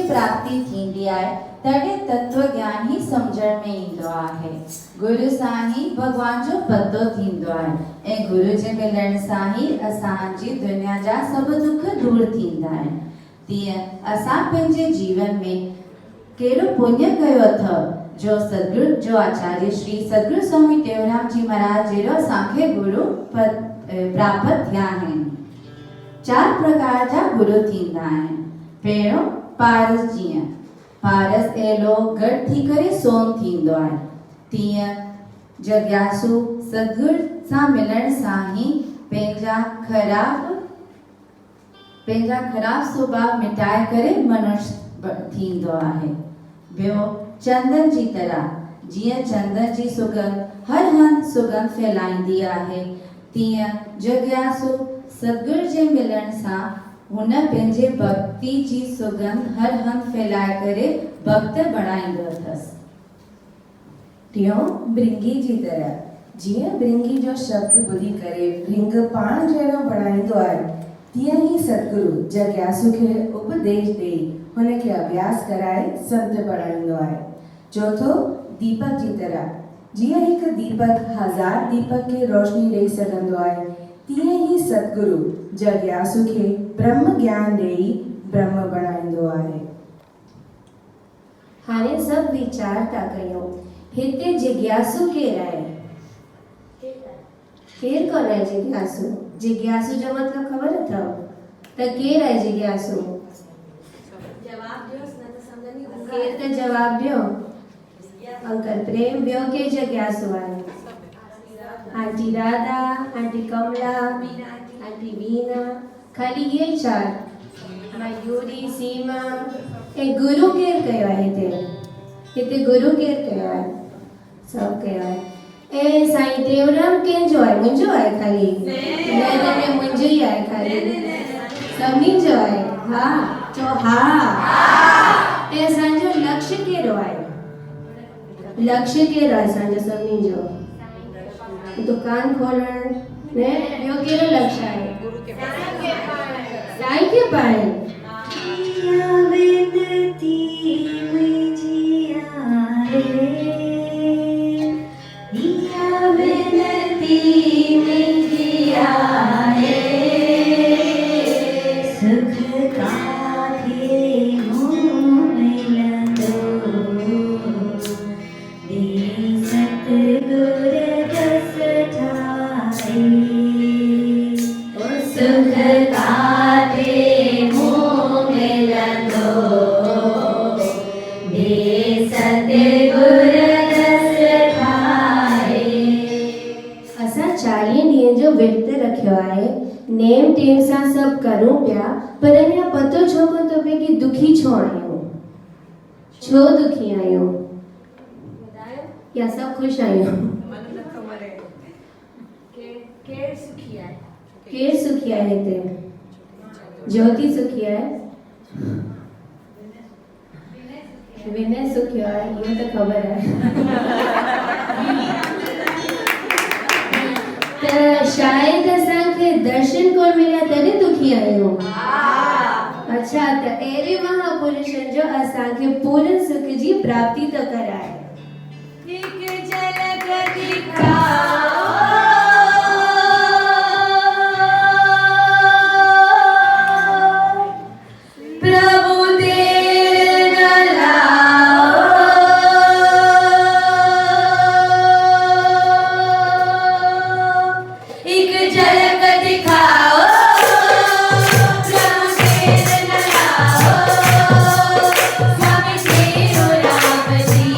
प्राप्ति थींदी आहे तॾहिं तत्व ज्ञान ही समझण में ईंदो आहे। गुरु सां ही भगवान जो पतो थींदो आहे ऐं गुरु जे मिलण सां ही असांजी दुनिया जा सभु दुख दूर थींदा आहिनि। तीअं असां पंहिंजे जीवन में कहिड़ो पुण्य कयो अथव जो सदगुरु जो आचार्य श्री सदगुरु स्वामी टेऊंराम जी महाराज जहिड़ो असांखे गुरु प्राप्त थिया आहिनि। 4 प्रकार जा गुरु थींदा आहिनि। पहिरियों पारस, जीअं पारस एलो गॾु थी करे सोन थींदो आहे, तीअं जग्यासु सदगुरु सां मिलण सां ही पंहिंजा ख़राब स्वभाव मिटाए करे मनुष्य थींदो आहे। ॿियो चंदन जी तरह, जीअं चंदन जी सुगंध हर हंधि सुगंध फैलाईंदी आहे, तीअं जग्यासु सदगुरु जे मिलण सां हुन पंहिंजे भक्ति जी सुगंध हर हंधि फैलाए करे भक्त बणाईंदो अथसि। टियों भृंगी जी तरह, जीअं भृंगी जो शब्द ॿुधी करे भृंग पाण जहिड़ो बणाईंदो आहे, तीअं ई सतगुरु जग्यासु खे उपदेश ॾेई हुनखे अभ्यास कराए संत बणाईंदो आहे। चौथो दीपक जी तरह, जीअं हिकु दीपक 1000 दीपक खे रोशनी ॾेई सघंदो आहे, तीअं ई सतगुरु जग्यासु खे ब्रह्म ज्ञान ॾेई ब्रह्म बणाईंदो आहे। हाणे सभु वीचार था कयूं, हिते जिज्ञासु केरु आहे? केरु कोन आहे जिज्ञासु? जिज्ञासु जो मतलब ख़बर अथव त केरु आहे जिज्ञासु? केरु त जवाब ॾियो। अंकल प्रेम। ॿियो के जिज्ञासु आहे? आंटी राधा, आंटी कमला, आंटी वीना, खाली ये 4। मयूरी, सीमा। ऐं गुरु केरु कयो आहे हिते? हिते गुरु केरु कयो आहे? सभु कयो आहे। ऐं साईं टेऊंराम कंहिंजो आहे? मुंहिंजो आहे खाली? न मुंहिंजो ई आहे खाली, सभिनी जो आहे। हा चओ हा। ऐं असांजो लक्ष्य कहिड़ो आहे? लक्ष्य कहिड़ो आहे असांजो सभिनी जो? दुकान खोलण ने? ॿियो कहिड़ो लक्ष्य आहे? साईं खे पाइण। नेम टेम सां सभु करूं पिया, पर अञा पतो छो कोन थो पए कि दुखी छो आहियूं? छो दुखी आहियूं? या सब खुश आहियूं? केरु सुखी आहे? केरु सुखी आहे हिते? ज्योति सुखी आहे? विनय सुखी आहे? इहो त ख़बर आहे। त शायदि असांखे दर्शन कोन मिलिया तॾहिं दुखी आहियूं। अच्छा, त अहिड़े महापुरुषनि जो असांखे पूर्ण सुख जी प्राप्ति तो कराए। हिकु झलक दिखाओ स्वामी टेऊंराम जी।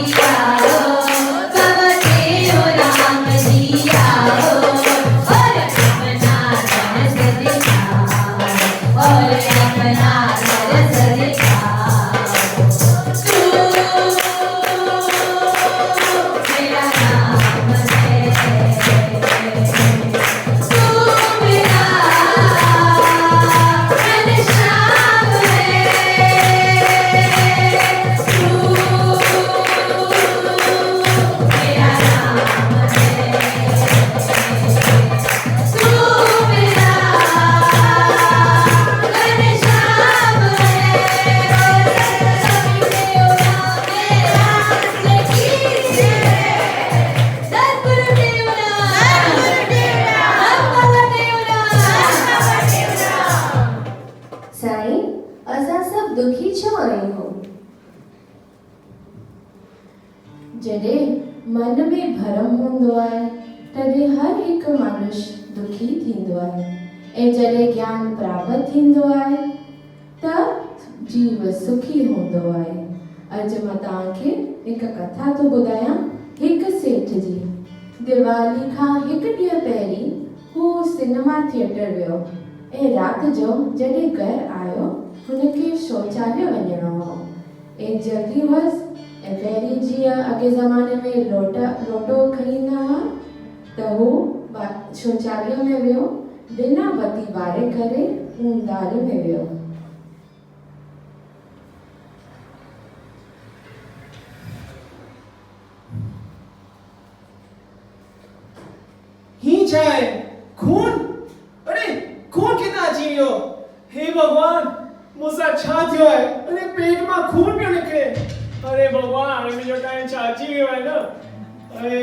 जॾहिं मन में भरम हूंदो आहे तॾहिं हर हिकु मनुष्य दुखी थींदो आहे ऐं जॾहिं ज्ञान प्राप्त थींदो आहे त जीव सुखी हूंदो आहे। अॼु मां तव्हांखे हिकु कथा थो ॿुधायां। हिकु सेठ जी दिवाली खां हिकु ॾींहुं पहिरीं हू सिनेमा थिएटर वियो ऐं राति जो जॾहिं घरु आयो हुनखे शौचालय वञिणो हो ऐं जल्दी हुअसि ऐं पहिरीं जीअं अॻे ज़माने में लोटो खणी ईंदा हुआ त हू शौचालय में वियो, बिना बती ॿारे करे ऊंदारे में वियो। ही चाहे खून, अरे खून कितना अची वियो। हे भगवान मूंसां छा थियो आहे? अरे पेट मां खून पियो निकिरे। अरे भगवान हाणे मुंहिंजो टाइम छा अची वियो आहे न। अरे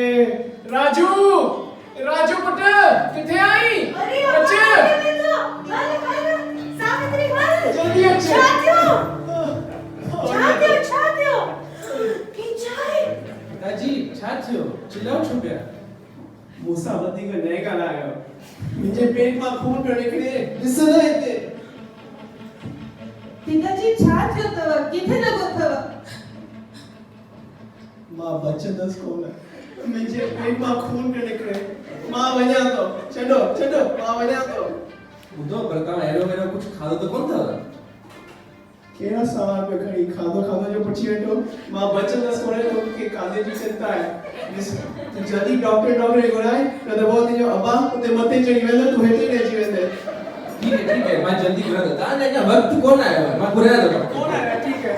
राजू पुट किथे आई? अच जल्दी अच। दादी छा थियो? चिल्लाओ छो पिया? मूंसां वधीक न ॻाल्हायो। मुंहिंजे पेट मां खून पियो निकिरे। ॾिस न हिते। पिताजी छा थियो अथव? किथे लॻो अथव? मां बचंदसि कोन। मुंहिंजे पेट मां खून पियो निकिरे। मां वञा थो। छॾो मां वञा थो। ॿुधो पर तव्हां अहिड़ो वेड़ो कुझु खाधो त कोन अथव? कहिड़ा सवाल पियो खणी खाधो जो पुछी वेठो। मां बचंदसि कोन, तोखे खाधे जी चिंता आहे। ॾिस तूं जल्दी डॉक्टर खे घुराए न त पोइ तुंहिंजो अबा उते मथे चढ़ी वेंदो, तूं हिते न अची वेंदे। ठीक है मां जल्दी घुरा थो। तव्हां अञा वक़्तु कोन आयो आहे, मां घुरायां थो। कौन आया? ठीक है।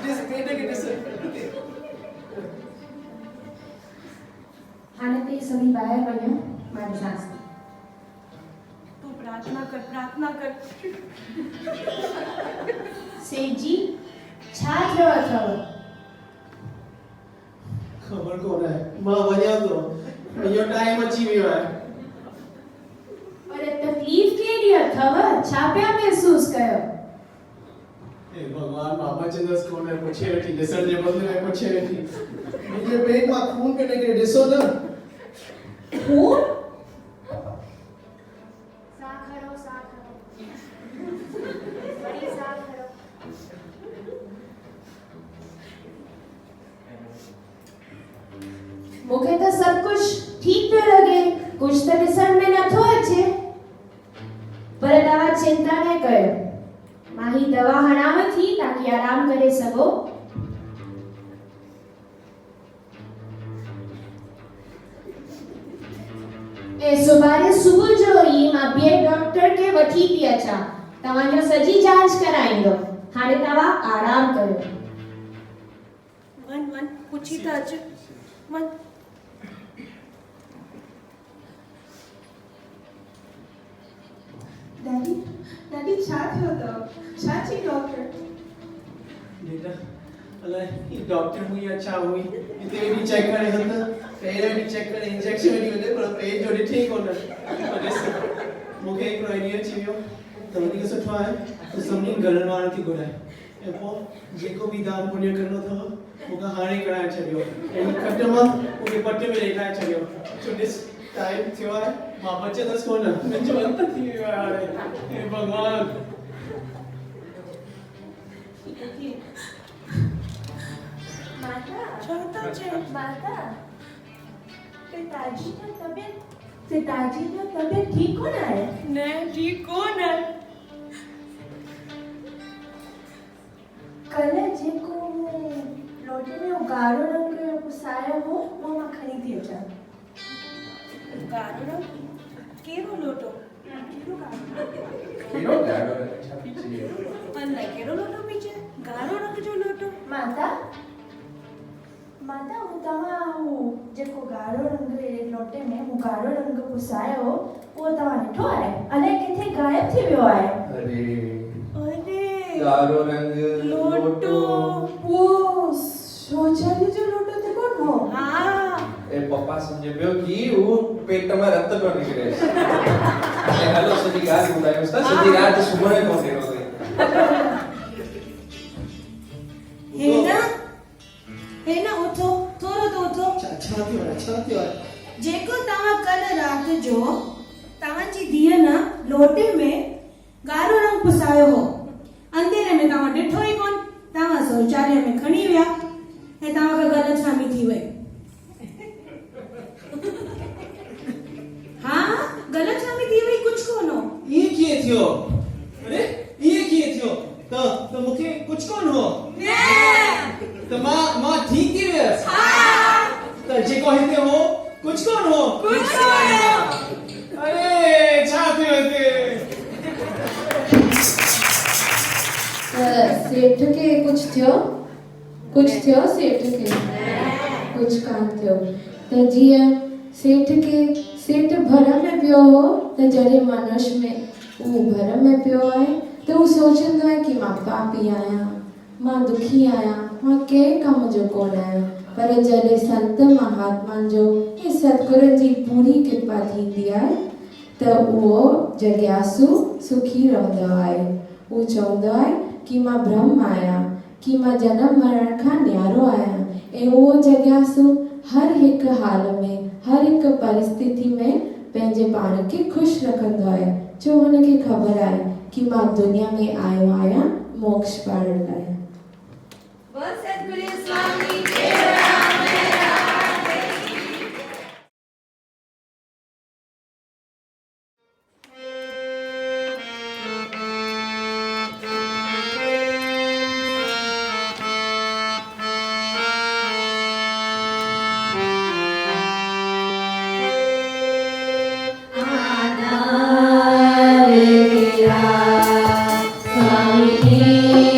जिस बेटे के ॾिस हाणे ते सभी ॿाहिरि वञो, मां ॾिसांसि थी। तू प्रार्थना कर। सेठ जी छा थियो अथव? खबर कोन आहे। मां वञा थो। मुंहिंजो टाइम अची वियो आहे। पर तकलीफ़ कहिड़ी अथव? छा पिया महसूस कयो? हे भगवान मां बचंदसि कोन, पुछे वेठी। ॾिसण जे बदिले में पुछे वेठी। मुंहिंजे पेट मां खून पियो निकिरे। ॾिसो न। खून? मूंखे त सभु कुझु ठीक पियो लॻे, कुझु त ॾिसण में नथो अचे। पर तव्हां चिंता न कयो, मां ही दवा हणांव थी ताकि आराम करे सघो। ऐं सुभाणे सुबुह जो ई मां ॿिए डॉक्टर खे वठी थी अचां, तव्हांजो सॼी जांच कराईंदो। हाणे तव्हां आराम कयो। वन पुछी त अच। वन दादी छा थियो अथव? छा चई डॉक्टर? बेटा अलाए ही डॉक्टर हुई या छा हुई। हिते वेठी चेक करे हंधि पेर वेठी चेक करे इंजेक्शन वेठी वठे, पर पेट जो ॾिठे ई कोन। मूंखे हिकिड़ो आइडिया अची वियो त वधीक सुठो आहे त सभिनी घरनि वारनि खे घुराए ऐं पोइ जेको बि दान पुण्य करिणो अथव मूंखे हाणे कराए छॾियो। ऐं खट मां मूंखे पट में ॾेखारे छॾियो। छो ॾिस टाइम थियो आहे, मां बचंदसि कोन। मुंहिंजो अंत थी वियो आहे हाणे। हे भगवान। पिताजी जो तबियत ठीक कोन आहे? न ठीक कोन आहे। कल जेको लोटे में गाढ़ो रंग पुसायो हो वो मां खणी थी अचां। गाढ़ो रंग? कहिड़ो लोटो? कहिड़ो गाढ़ो रंग? छा पई चई? अलाए कहिड़ो लोटो पई चए? गाढ़ो रंग जो लोटो? माता हूं तव्हां जेको गाढ़ो रंग लोटे में हू गाढ़ो रंग पुसायो उहो तव्हां ॾिठो आहे? अलाए किथे गायब थी वियो आहे। अरे गाढ़ो रंग लोटो वो शौचालय जो लोटो त कोन हो? हाँ એ પપ્પા સમજે પિયો કે હું પેટમાં રક્ત કોણ નીકળે છે અને હાલો સુધી ગાડી બોલાવ્યો છે સુધી રાત સુમણે કોણ દેવો છે हेना उठो थोरो तो उठो छा थियो जेको तव्हां कल रात जो तव्हांजी धीअ न लोटे में ॻाढ़ो रंग पुसायो हो अंधेरे में तव्हां ॾिठो ई कोन तव्हां शौचालय में खणी विया ऐं तव्हांखे ग़लतफ़हमी थी वई हाँ ग़लतफ़हमी थी वई कुछ कोन हो ये कीअं थियो अरे ये कीअं थियो त मूंखे कुछ कोन हो त मां ठीक थी वियसि त जेको हिते हो कुछ कोन हो अरे छा थियो हिते सेठ के कुछ थियो सेठ के कुछ कान थियो त जीअं सेठ भर में पियो हो त जॾहिं मनुष्य में उहो भर में पियो आहे त उहो सोचंदो आहे कि मां पापी आहियां मां दुखी आहियां मां कंहिं कम जो कोन आहियां पर जॾहिं संत महात्माउनि जो ऐं सतगुरुनि जी पूरी कृपा थींदी आहे त उहो जॻियासु सुखी रहंदो आहे उहो चवंदो आहे कि मां ब्रह्म आहियां कि मां जनम मरण खां न्यारो आहियां ऐं उहो जॻियासु हर हिकु हाल में हर हिकु परिस्थिति में पंहिंजे पाण खे ख़ुशि रखंदो आहे छो हुनखे ख़बर आहे कि मां दुनिया में आयो आहियां मोक्ष पाइण लाइ बोल सतगुरु स्वामी टेऊंराम महाराज की। स्वामी